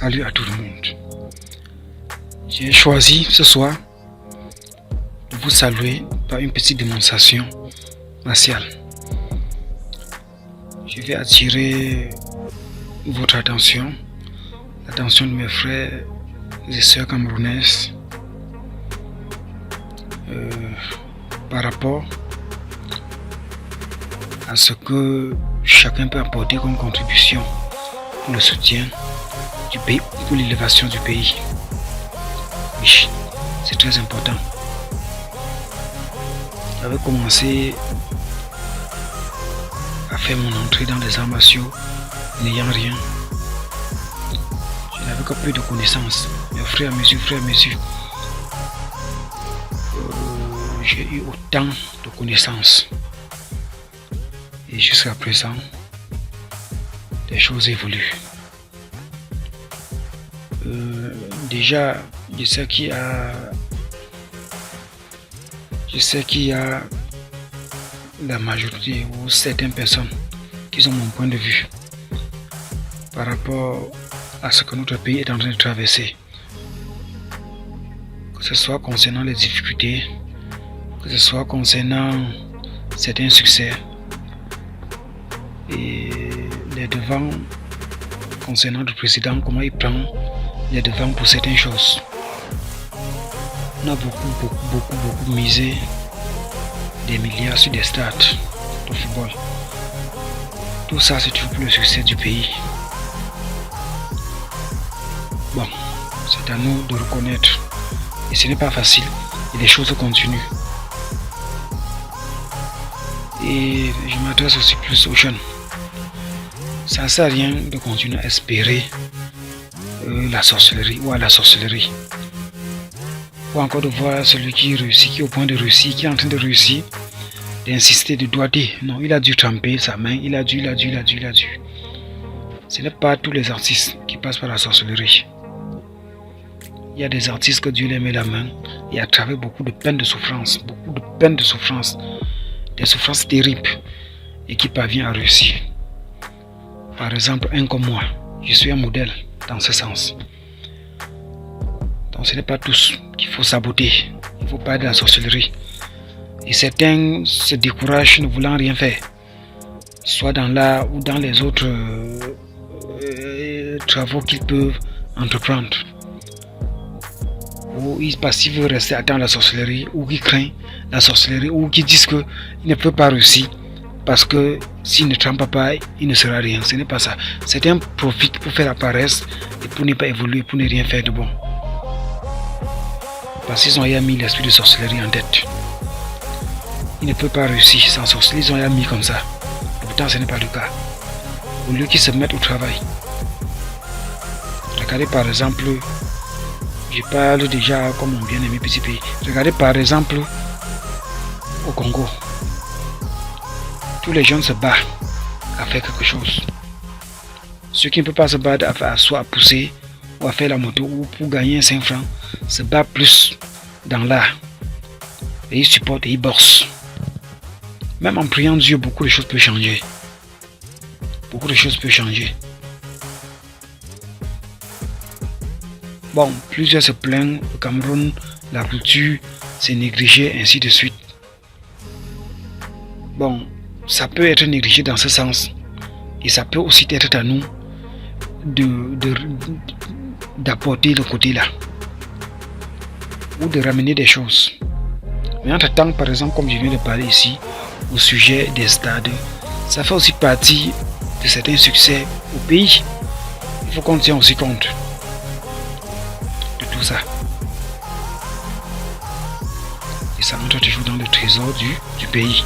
Salut à tout le monde. J'ai choisi ce soir de vous saluer par une petite démonstration martiale. Je vais attirer votre attention, l'attention de mes frères et sœurs camerounaises par rapport à ce que chacun peut apporter comme contribution pour le soutien du pays, pour l'élévation du pays. Oui, c'est très important. J'avais commencé à faire mon entrée dans les arts martiaux n'ayant rien. Je n'avais que peu de connaissances. Mais au fur et à mesure, j'ai eu autant de connaissances. Et jusqu'à présent, les choses évoluent. Déjà, je sais qu'il y a la majorité ou certaines personnes qui ont mon point de vue par rapport à ce que notre pays est en train de traverser. Que ce soit concernant les difficultés, que ce soit concernant certains succès et les devants concernant le président, comment il prend les devants pour certaines choses. On a beaucoup misé des milliards sur des stades de football. Tout ça, c'est toujours pour le succès du pays. Bon, c'est à nous de reconnaître. Et ce n'est pas facile. Et les choses continuent. Et je m'adresse aussi plus aux jeunes. Ça ne sert à rien de continuer à espérer la sorcellerie ou à la sorcellerie. Ou encore de voir celui qui réussit, qui est au point de réussir, qui est en train de réussir, d'insister, de doigter. Non, il a dû tremper sa main, il a dû. Ce n'est pas tous les artistes qui passent par la sorcellerie. Il y a des artistes que Dieu les met la main et à travers beaucoup de peines de souffrance, des souffrances terribles et qui parvient à réussir. Par exemple, un comme moi, je suis un modèle dans ce sens. Donc ce n'est pas tous qu'il faut saboter, il ne faut pas de la sorcellerie. Et certains se découragent ne voulant rien faire, soit dans l'art ou dans les autres travaux qu'ils peuvent entreprendre. Ou ils veulent rester attendre la sorcellerie, ou qui craignent la sorcellerie, ou qui disent qu'ils ne peuvent pas réussir parce que s'il ne trempe pas, il ne sera rien. Ce n'est pas ça. Certains profitent pour faire la paresse et pour ne pas évoluer, pour ne rien faire de bon. Parce qu'ils ont mis l'esprit de sorcellerie en tête. Ils ne peuvent pas réussir sans sorcellerie, ils ont mis comme ça. Et pourtant, ce n'est pas le cas. Au lieu qu'ils se mettent au travail. Regardez par exemple, je parle déjà comme mon bien-aimé petit pays. Regardez par exemple au Congo. Tous les jeunes se battent à faire quelque chose. Ceux qui ne peuvent pas se battre soit à pousser ou à faire la moto ou pour gagner 5 francs, se battent plus dans l'art. Et ils supportent et ils bossent. Même en priant Dieu, beaucoup de choses peuvent changer. Bon, plusieurs se plaignent au Cameroun, la culture, c'est négligé, ainsi de suite. Bon, ça peut être négligé dans ce sens. Et ça peut aussi être à nous d'apporter le côté là. Ou de ramener des choses. Mais entre-temps, par exemple, comme je viens de parler ici, au sujet des stades, ça fait aussi partie de certains succès au pays. Il faut qu'on tienne aussi compte de tout ça. Et ça entre toujours dans le trésor du pays.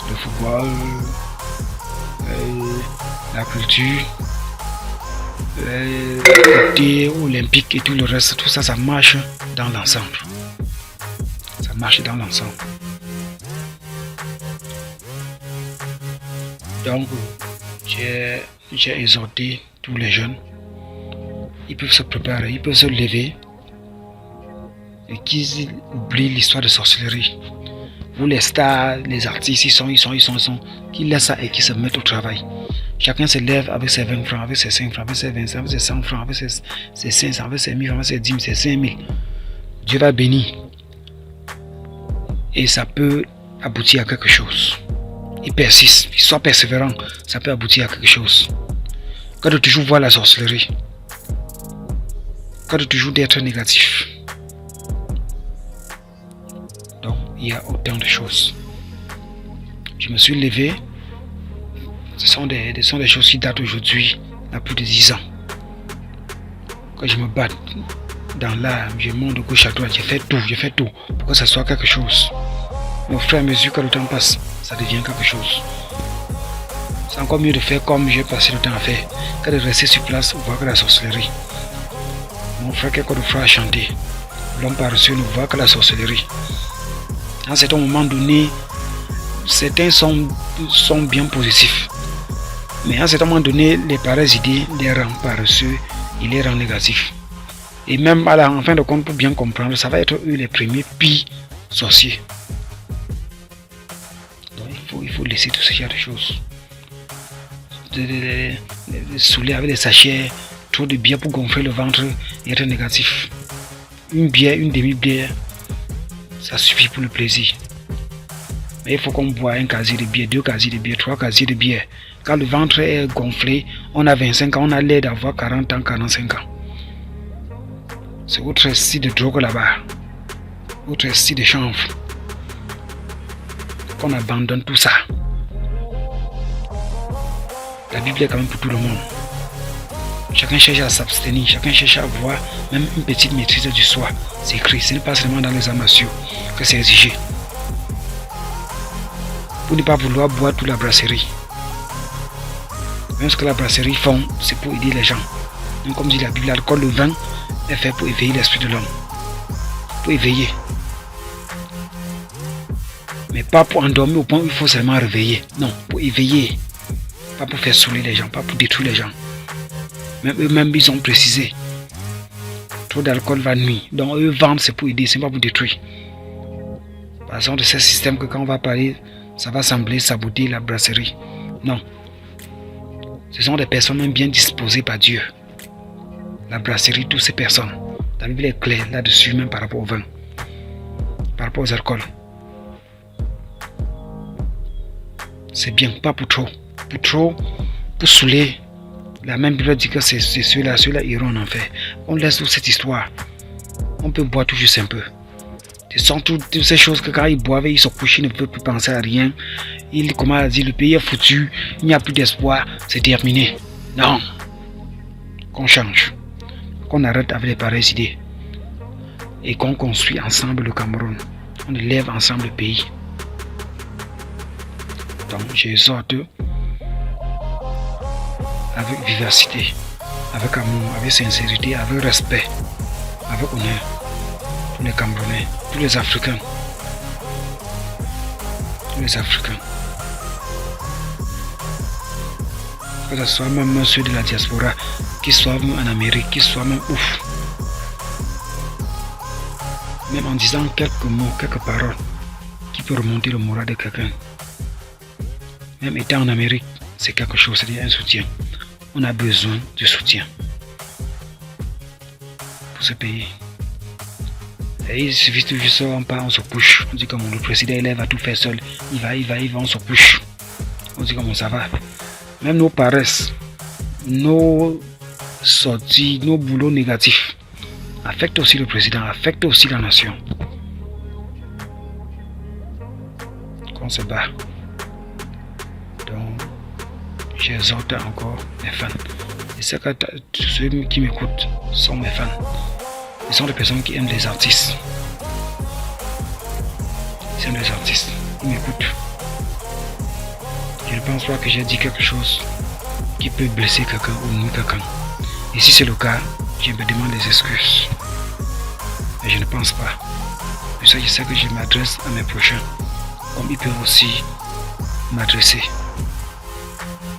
Le football, la culture, le côté olympique et tout le reste, tout ça, ça marche dans l'ensemble. Donc, j'ai exhorté tous les jeunes. Ils peuvent se préparer, ils peuvent se lever et qu'ils oublient l'histoire de sorcellerie. Vous les stars, les artistes, ils sont, qu'ils laissent ça et qu'ils se mettent au travail. Chacun se lève avec ses 20 francs, avec ses 5 francs, avec ses 25, avec ses 100 francs, avec ses 500, avec ses 1000 francs, avec ses 10 000, ses 5000. Dieu va bénir. Et ça peut aboutir à quelque chose. Il persiste, il soit persévérant, ça peut aboutir à quelque chose. Quand de toujours voir la sorcellerie, quand de toujours d'être négatif. Donc, il y a autant de choses. Je me suis levé. Ce sont des choses qui datent aujourd'hui, il y a plus de 10 ans. Quand je me bats dans l'âme, je monte de gauche à droite, je fais tout pour que ça soit quelque chose. Mais au fur et à mesure que le temps passe, ça devient quelque chose. C'est encore mieux de faire comme j'ai passé le temps à faire, que de rester sur place voir que la sorcellerie. Mon frère, quelque chose à chanter. L'homme paresseux ne voit que la sorcellerie. À un certain moment donné, certains sont bien positifs. Mais à un certain moment donné, les pareilles idées les rendent paresseux, ils les rendent négatifs. Et même en fin de compte, pour bien comprendre, ça va être eux les premiers pires sorciers. Donc il faut laisser tout ce genre de choses. De saouler avec des sachets, trop de bière pour gonfler le ventre et être négatif. Une bière, une demi-bière, ça suffit pour le plaisir. Mais il faut qu'on boit un casier de bière, 2 casiers de bière, 3 casiers de bière. Quand le ventre est gonflé, on a 25 ans, on a l'air d'avoir 40 ans, 45 ans. C'est autre style de drogue là-bas. Autre style de chanvre. Qu'on abandonne tout ça. La Bible est quand même pour tout le monde. Chacun cherche à s'abstenir, chacun cherche à avoir même une petite maîtrise du soi. C'est écrit, ce n'est pas seulement dans les amassures que c'est exigé. Pour ne pas vouloir boire toute la brasserie. Même ce que la brasserie font, c'est pour aider les gens. Donc, comme dit la Bible, l'alcool, le vin est fait pour éveiller l'esprit de l'homme. Pour éveiller. Mais pas pour endormir au point où il faut seulement réveiller. Non, pour éveiller. Pas pour faire saouler les gens, pas pour détruire les gens. Même eux-mêmes, ils ont précisé. Trop d'alcool va nuire. Donc eux vendent, c'est pour aider, c'est pas pour détruire. Par exemple, de ce système que quand on va parler, ça va sembler saboter la brasserie. Non. Ce sont des personnes même bien disposées par Dieu. La brasserie, toutes ces personnes. La Bible est claire là-dessus, même par rapport au vin. Par rapport aux alcools. C'est bien, pas pour trop. Pour trop, pour saouler. La même Bible dit que c'est ceux-là iront en enfer. On laisse toute cette histoire. On peut boire tout juste un peu. Ce sont toutes ces choses que quand ils boivent, ils se couchent, ils ne peuvent plus penser à rien. Ils commencent à dire, le pays est foutu, il n'y a plus d'espoir, c'est terminé. Non. Qu'on change. Qu'on arrête avec les pareilles idées. Et qu'on construit ensemble le Cameroun. On élève ensemble le pays. Donc j'exhorte avec vivacité, avec amour, avec sincérité, avec respect, avec honneur pour les Camerounais, tous les Africains. Tous les Africains. Que ce soit même ceux de la diaspora, qui soient même en Amérique, qui soient même ouf. Même en disant quelques mots, quelques paroles qui peuvent remonter le moral de quelqu'un. Même étant en Amérique, c'est quelque chose, c'est un soutien. On a besoin de soutien pour ce pays. Et il suffit de juste on se couche. On dit comme le président il va tout faire seul. Il va, on se couche. On dit comment ça va. Même nos paresses, nos sorties, nos boulots négatifs affectent aussi le président, affectent aussi la nation. Qu'on se bat. Donc, j'exhorte encore mes fans. Et c'est que ceux qui m'écoutent sont mes fans. Ils sont des personnes qui aiment les artistes. Ils aiment les artistes. Ils m'écoutent. Je ne pense pas que j'ai dit quelque chose qui peut blesser quelqu'un ou nuire quelqu'un. Et si c'est le cas, je me demande des excuses. Mais je ne pense pas. Pour ça, je sais que je m'adresse à mes prochains. Comme ils peuvent aussi m'adresser.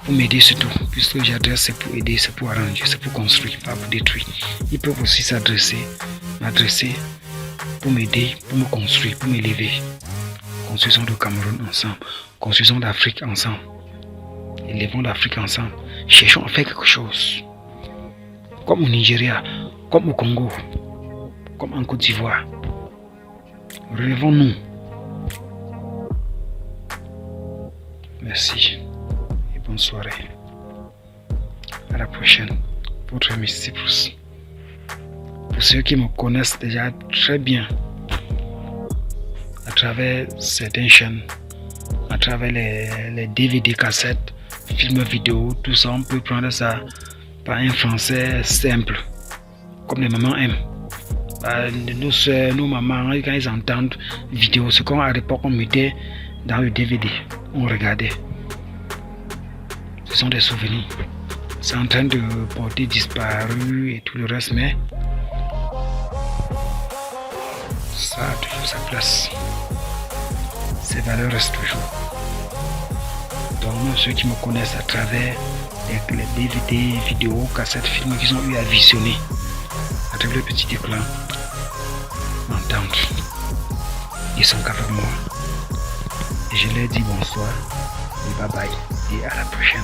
Pour m'aider surtout, puisque j'adresse, c'est pour aider, c'est pour arranger, c'est pour construire, pas pour détruire. Ils peuvent aussi m'adresser pour m'aider, pour me construire, pour m'élever. Construisons le Cameroun ensemble, construisons l'Afrique ensemble. Élevons l'Afrique ensemble. Cherchons à faire quelque chose. Comme au Nigeria, comme au Congo, comme en Côte d'Ivoire. Relevons-nous. Merci et bonne soirée. À la prochaine. Votre ami Cyprus. Pour ceux qui me connaissent déjà très bien, à travers certaines chaînes, à travers les DVD, cassettes, films vidéo, tout ça, on peut prendre ça par un français simple, comme les mamans aiment. Nos soeurs, nos mamans, quand ils entendent vidéo, ce qu'à l'époque on mettait dans le DVD, on regardait. Ce sont des souvenirs. C'est en train de porter disparu et tout le reste, mais ça a toujours sa place. Ces valeurs restent toujours. Donc ceux qui me connaissent à travers les DVD, vidéos, cassettes, films qu'ils ont eu à visionner à travers le petit écran, m'entendent. Ils sont qu'avec moi. Et je leur dis bonsoir et bye bye et à la prochaine.